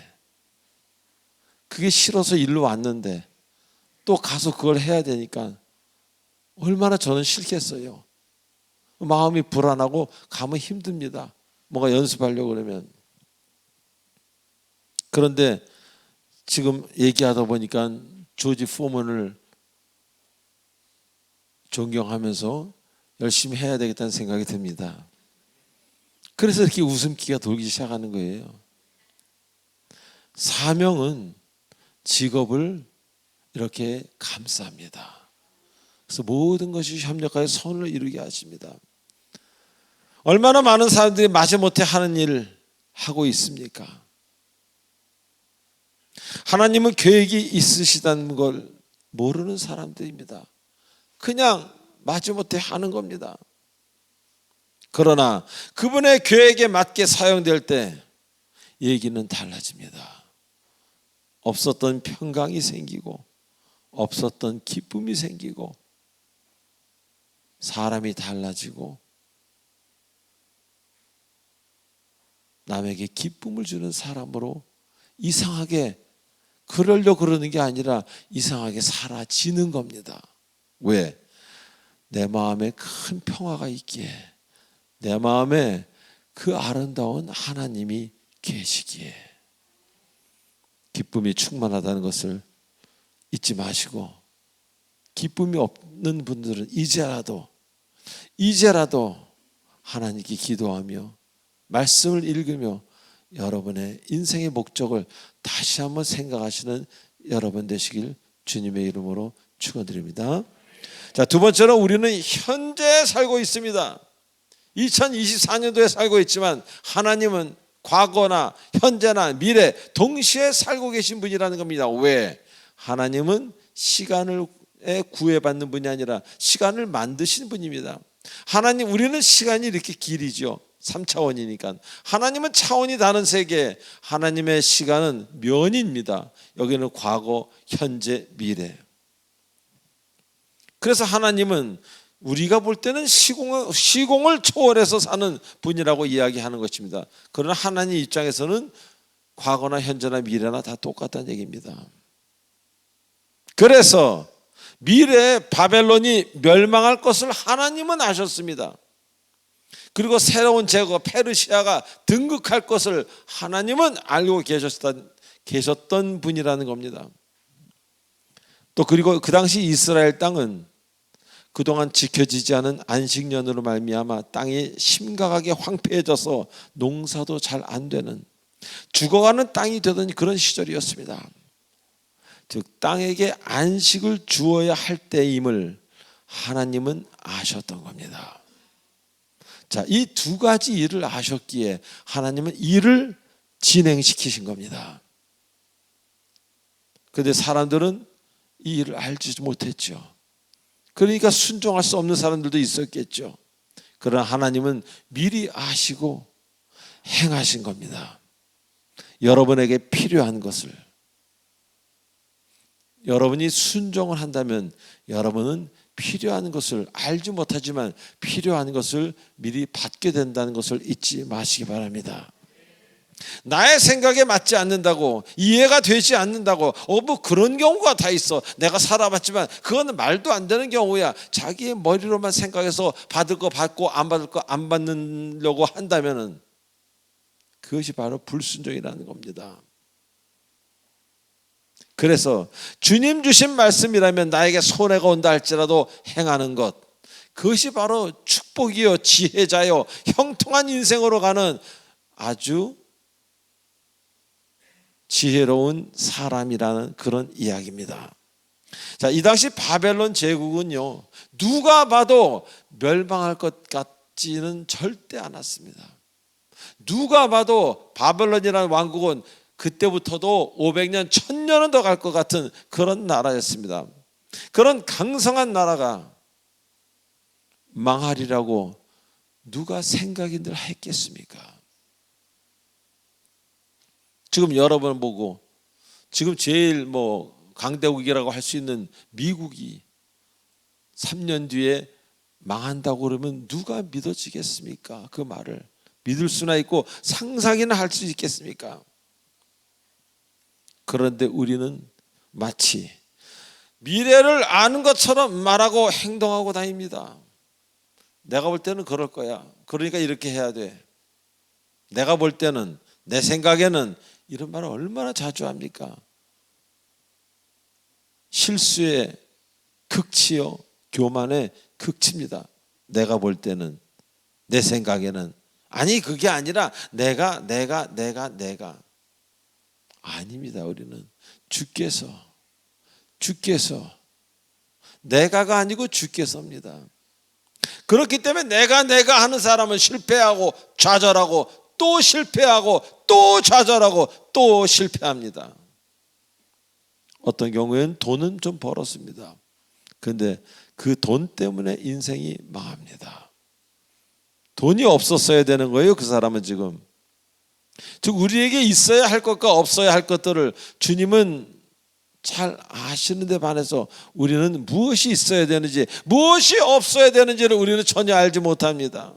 그게 싫어서 일로 왔는데 또 가서 그걸 해야 되니까 얼마나 저는 싫겠어요. 마음이 불안하고 가면 힘듭니다. 뭔가 연습하려고 그러면. 그런데 지금 얘기하다 보니까 조지 포먼을 존경하면서 열심히 해야 되겠다는 생각이 듭니다. 그래서 이렇게 웃음기가 돌기 시작하는 거예요. 사명은 직업을 이렇게 감쌉니다. 그래서 모든 것이 협력하여 선을 이루게 하십니다. 얼마나 많은 사람들이 마지못해 하는 일을 하고 있습니까? 하나님은 계획이 있으시다는 걸 모르는 사람들입니다. 그냥 마지못해 하는 겁니다. 그러나 그분의 계획에 맞게 사용될 때 얘기는 달라집니다. 없었던 평강이 생기고 없었던 기쁨이 생기고 사람이 달라지고 남에게 기쁨을 주는 사람으로 이상하게 그러려고 그러는 게 아니라 이상하게 사라지는 겁니다. 왜? 내 마음에 큰 평화가 있기에 내 마음에 그 아름다운 하나님이 계시기에 기쁨이 충만하다는 것을 잊지 마시고 기쁨이 없는 분들은 이제라도 하나님께 기도하며 말씀을 읽으며 여러분의 인생의 목적을 다시 한번 생각하시는 여러분 되시길 주님의 이름으로 축원드립니다. 자, 두 번째로 우리는 현재 살고 있습니다. 2024년도에 살고 있지만 하나님은 과거나 현재나 미래 동시에 살고 계신 분이라는 겁니다. 왜? 하나님은 시간을 구애받는 분이 아니라 시간을 만드신 분입니다. 하나님, 우리는 시간이 이렇게 길이죠. 3차원이니까. 하나님은 차원이 다른 세계. 하나님의 시간은 면입니다. 여기는 과거, 현재, 미래. 그래서 하나님은 우리가 볼 때는 시공을 초월해서 사는 분이라고 이야기하는 것입니다. 그러나 하나님 입장에서는 과거나 현재나 미래나 다 똑같다는 얘기입니다. 그래서 미래에 바벨론이 멸망할 것을 하나님은 아셨습니다. 그리고 새로운 제국 페르시아가 등극할 것을 하나님은 알고 계셨던 분이라는 겁니다. 또 그리고 그 당시 이스라엘 땅은 그동안 지켜지지 않은 안식년으로 말미암아 땅이 심각하게 황폐해져서 농사도 잘 안 되는 죽어가는 땅이 되던 그런 시절이었습니다. 즉 땅에게 안식을 주어야 할 때임을 하나님은 아셨던 겁니다. 자, 이 두 가지 일을 아셨기에 하나님은 일을 진행시키신 겁니다. 그런데 사람들은 이 일을 알지 못했죠. 그러니까 순종할 수 없는 사람들도 있었겠죠. 그러나 하나님은 미리 아시고 행하신 겁니다. 여러분에게 필요한 것을 여러분이 순종을 한다면 여러분은 필요한 것을 알지 못하지만 필요한 것을 미리 받게 된다는 것을 잊지 마시기 바랍니다. 나의 생각에 맞지 않는다고, 이해가 되지 않는다고, 뭐 그런 경우가 다 있어. 내가 살아봤지만 그건 말도 안 되는 경우야. 자기의 머리로만 생각해서 받을 거 받고 안 받을 거 안 받으려고 한다면은 그것이 바로 불순종이라는 겁니다. 그래서 주님 주신 말씀이라면 나에게 손해가 온다 할지라도 행하는 것, 그것이 바로 축복이요 지혜자요 형통한 인생으로 가는 아주 지혜로운 사람이라는 그런 이야기입니다. 자, 이 당시 바벨론 제국은요 누가 봐도 멸망할 것 같지는 절대 않았습니다. 누가 봐도 바벨론이라는 왕국은 그때부터도 500년, 1000년은 더 갈 것 같은 그런 나라였습니다. 그런 강성한 나라가 망하리라고 누가 생각인들 했겠습니까? 지금 여러분 보고 지금 제일 강대국이라고 할 수 있는 미국이 3년 뒤에 망한다고 그러면 누가 믿어지겠습니까? 그 말을 믿을 수나 있고 상상이나 할 수 있겠습니까? 그런데 우리는 마치 미래를 아는 것처럼 말하고 행동하고 다닙니다. 내가 볼 때는 그럴 거야. 그러니까 이렇게 해야 돼. 내가 볼 때는, 내 생각에는, 이런 말을 얼마나 자주 합니까? 실수의 극치요, 교만의 극치입니다. 내가 볼 때는, 내 생각에는. 아니, 그게 아니라 내가 아닙니다. 우리는 주께서 내가가 아니고 주께서입니다. 그렇기 때문에 내가 하는 사람은 실패하고 좌절하고 또 실패하고 또 좌절하고 또 실패합니다. 어떤 경우에는 돈은 좀 벌었습니다. 그런데 그 돈 때문에 인생이 망합니다. 돈이 없었어야 되는 거예요. 그 사람은 지금. 즉 우리에게 있어야 할 것과 없어야 할 것들을 주님은 잘 아시는데 반해서 우리는 무엇이 있어야 되는지 무엇이 없어야 되는지를 우리는 전혀 알지 못합니다.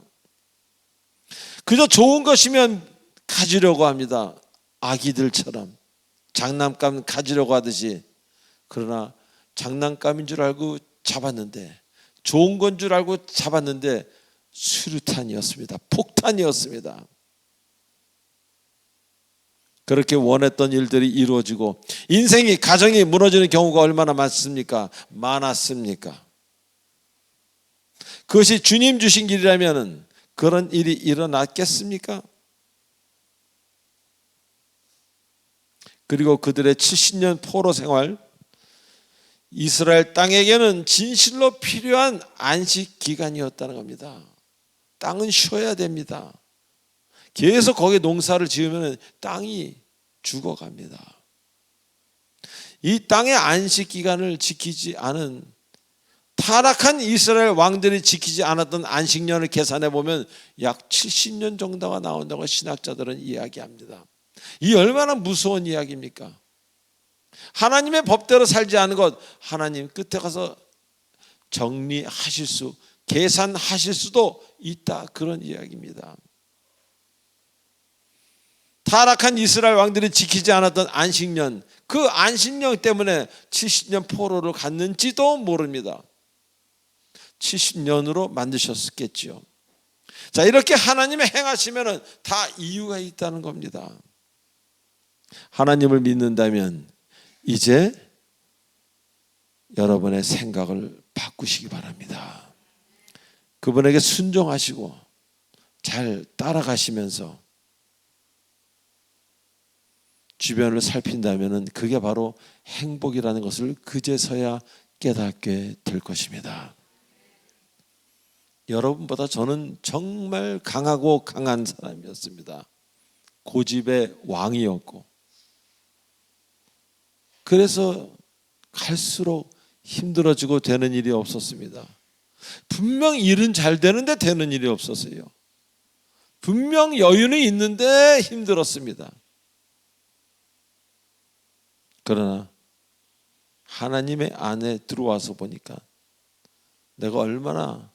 그저 좋은 것이면 가지려고 합니다. 아기들처럼 장난감 가지려고 하듯이. 그러나 장난감인 줄 알고 잡았는데, 좋은 건 줄 알고 잡았는데 수류탄이었습니다. 폭탄이었습니다. 그렇게 원했던 일들이 이루어지고 인생이, 가정이 무너지는 경우가 얼마나 많았습니까? 그것이 주님 주신 길이라면 그런 일이 일어났겠습니까? 그리고 그들의 70년 포로 생활, 이스라엘 땅에게는 진실로 필요한 안식 기간이었다는 겁니다. 땅은 쉬어야 됩니다. 계속 거기에 농사를 지으면 땅이 죽어갑니다. 이 땅의 안식 기간을 지키지 않은, 타락한 이스라엘 왕들이 지키지 않았던 안식년을 계산해 보면 약 70년 정도가 나온다고 신학자들은 이야기합니다. 이 얼마나 무서운 이야기입니까? 하나님의 법대로 살지 않은 것, 하나님 끝에 가서 정리하실 수, 계산하실 수도 있다, 그런 이야기입니다. 타락한 이스라엘 왕들이 지키지 않았던 안식년, 그 안식년 때문에 70년 포로를 갔는지도 모릅니다. 70년으로 만드셨겠지요. 자, 이렇게 하나님의 행하시면 다 이유가 있다는 겁니다. 하나님을 믿는다면 이제 여러분의 생각을 바꾸시기 바랍니다. 그분에게 순종하시고 잘 따라가시면서 주변을 살핀다면 그게 바로 행복이라는 것을 그제서야 깨닫게 될 것입니다. 여러분보다 저는 정말 강하고 강한 사람이었습니다. 고집의 왕이었고, 그래서 갈수록 힘들어지고 되는 일이 없었습니다. 분명 일은 잘 되는데 되는 일이 없었어요. 분명 여유는 있는데 힘들었습니다. 그러나 하나님의 안에 들어와서 보니까 내가 얼마나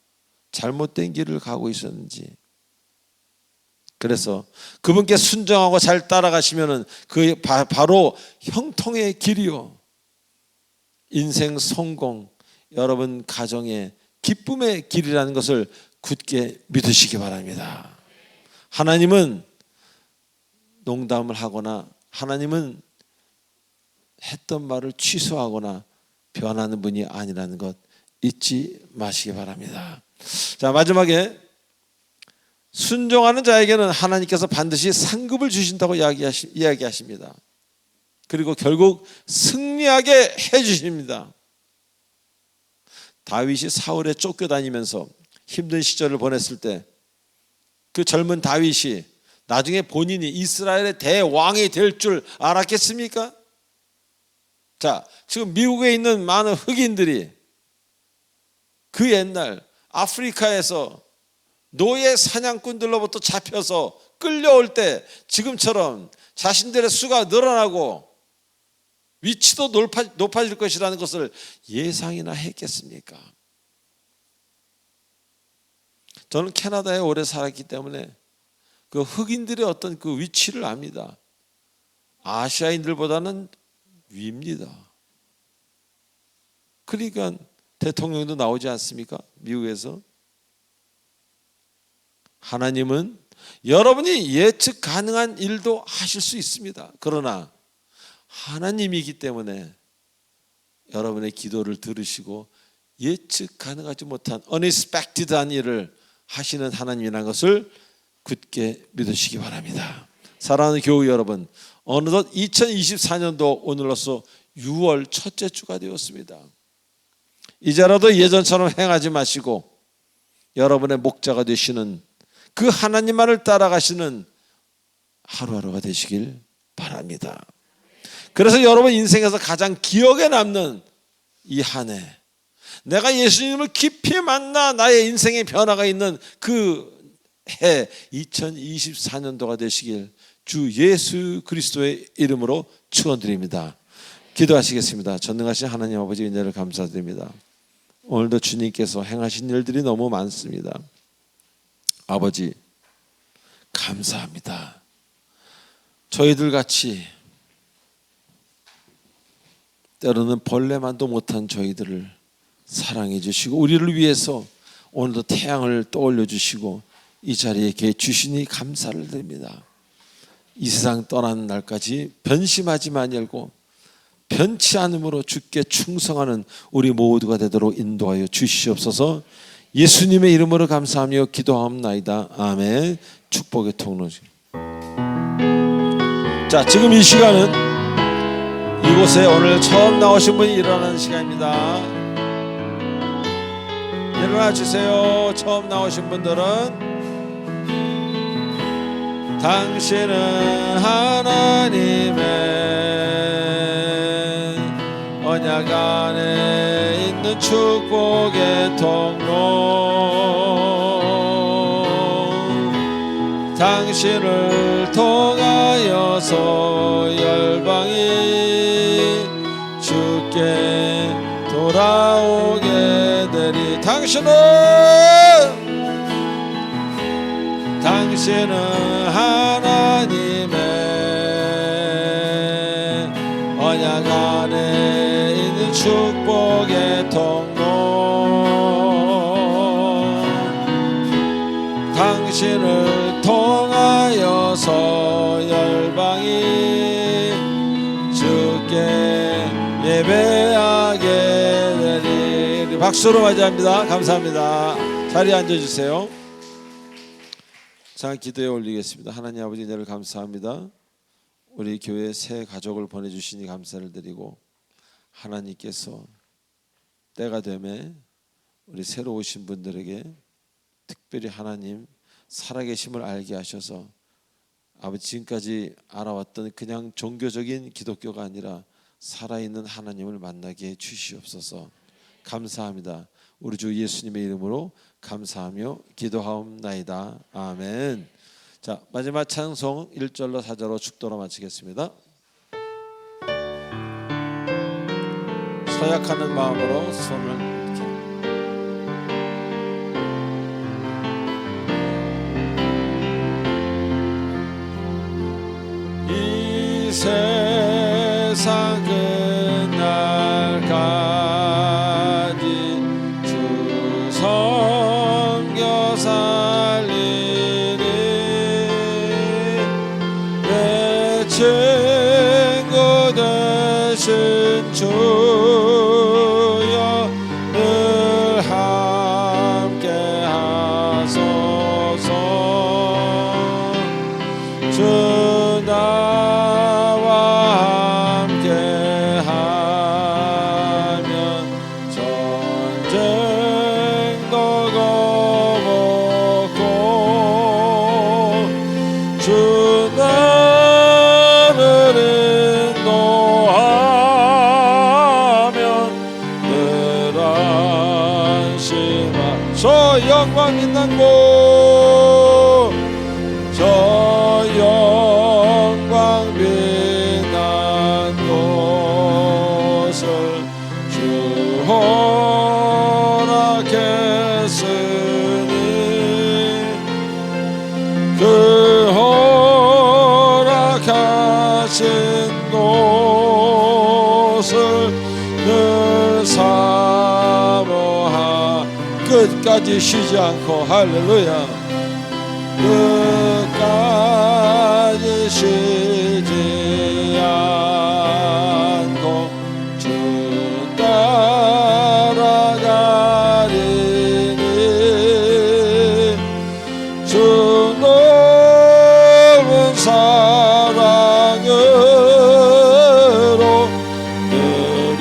잘못된 길을 가고 있었는지, 그래서 그분께 순종하고 잘 따라가시면 그 바로 형통의 길이요, 인생 성공, 여러분 가정의 기쁨의 길이라는 것을 굳게 믿으시기 바랍니다. 하나님은 농담을 하거나 하나님은 했던 말을 취소하거나 변하는 분이 아니라는 것 잊지 마시기 바랍니다. 자, 마지막에 순종하는 자에게는 하나님께서 반드시 상급을 주신다고 이야기하십니다. 그리고 결국 승리하게 해주십니다. 다윗이 사울에 쫓겨다니면서 힘든 시절을 보냈을 때 그 젊은 다윗이 나중에 본인이 이스라엘의 대왕이 될 줄 알았겠습니까? 자, 지금 미국에 있는 많은 흑인들이 그 옛날 아프리카에서 노예 사냥꾼들로부터 잡혀서 끌려올 때 지금처럼 자신들의 수가 늘어나고 위치도 높아질 것이라는 것을 예상이나 했겠습니까? 저는 캐나다에 오래 살았기 때문에 그 흑인들의 어떤 그 위치를 압니다. 아시아인들보다는 위입니다. 그러니까 대통령도 나오지 않습니까? 미국에서. 하나님은 여러분이 예측 가능한 일도 하실 수 있습니다. 그러나 하나님이기 때문에 여러분의 기도를 들으시고 예측 가능하지 못한 unexpected한 일을 하시는 하나님이라는 것을 굳게 믿으시기 바랍니다. 사랑하는 교우 여러분, 어느덧 2024년도 오늘로써 6월 첫째 주가 되었습니다. 이제라도 예전처럼 행하지 마시고 여러분의 목자가 되시는 그 하나님만을 따라가시는 하루하루가 되시길 바랍니다. 그래서 여러분 인생에서 가장 기억에 남는 이 한 해, 내가 예수님을 깊이 만나 나의 인생의 변화가 있는 그 해 2024년도가 되시길 주 예수 그리스도의 이름으로 축원드립니다. 기도하시겠습니다. 전능하신 하나님 아버지 은혜를 감사드립니다. 오늘도 주님께서 행하신 일들이 너무 많습니다. 아버지 감사합니다. 저희들 같이 때로는 벌레만도 못한 저희들을 사랑해 주시고 우리를 위해서 오늘도 태양을 떠올려 주시고 이 자리에 계해 주시니 감사를 드립니다. 이 세상 떠나는 날까지 변심하지 말고 변치 않음으로 주께 충성하는 우리 모두가 되도록 인도하여 주시옵소서. 예수님의 이름으로 감사하며 기도하옵나이다. 아멘. 축복의 통로. 자, 지금 이 시간은 이곳에 오늘 처음 나오신 분이 일어나는 시간입니다. 일어나 주세요. 처음 나오신 분들은 당신은 하나님의 언약 안에 있는 축복의 통로, 당신을 통하여서 열방이 주께 돌아오게 되리. 당신은 하나님의 언약 안에 있는 축복의 통로, 당신을 통하여서 열방이 주께 예배하게 되리. 박수로 맞이합니다. 감사합니다. 자리에 앉아주세요. 자, 기도에 올리겠습니다. 하나님 아버지 은혜를 감사합니다. 우리 교회 새 가족을 보내주시니 감사를 드리고 하나님께서 때가 되매 우리 새로 오신 분들에게 특별히 하나님 살아계심을 알게 하셔서 아버지 지금까지 알아왔던 그냥 종교적인 기독교가 아니라 살아있는 하나님을 만나게 해 주시옵소서. 감사합니다. 우리 주 예수님의 이름으로 감사하며 기도하옵나이다. 아멘. 자, 마지막 찬송 1절로 4절로 축도로 마치겠습니다. 서약하는 마음으로 손을 이렇게. 이 세상 끝날까지 주 섬겨 살리리. 내 친구 되신 주여 늘 함께 하소서. 주 나와 함께 하면 전쟁도 거먹고 주 나를 인도하여 거룩하신 곳을 늘 사모하 끝까지 쉬지 않고 할렐루야 끝까지 쉬지 않고 주 따라가리니 주 높은 사랑으로 늘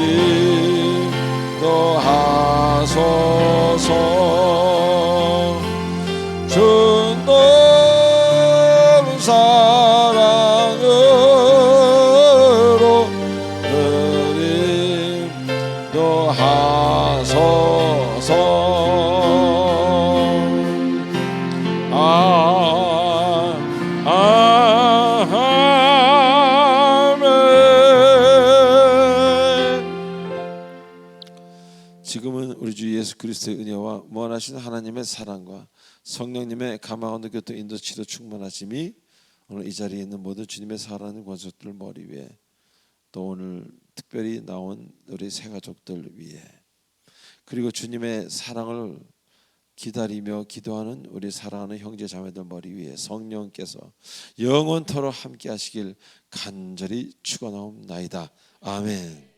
인도하소서 주 높은 사랑으로 늘 인도하소서 지금은 우리 주 예수 그리스도의 은혜와 무한하신 하나님의 사랑과 성령님의 감화와 느꼈던 인도치료 충만하심이 오늘 이 자리에 있는 모든 주님의 사랑하는 권속들 머리 위에 또 오늘 특별히 나온 우리 새 가족들 위에 그리고 주님의 사랑을 기다리며 기도하는 우리 사랑하는 형제 자매들 머리 위에 성령께서 영원토록 함께 하시길 간절히 축원하옵나이다. 아멘.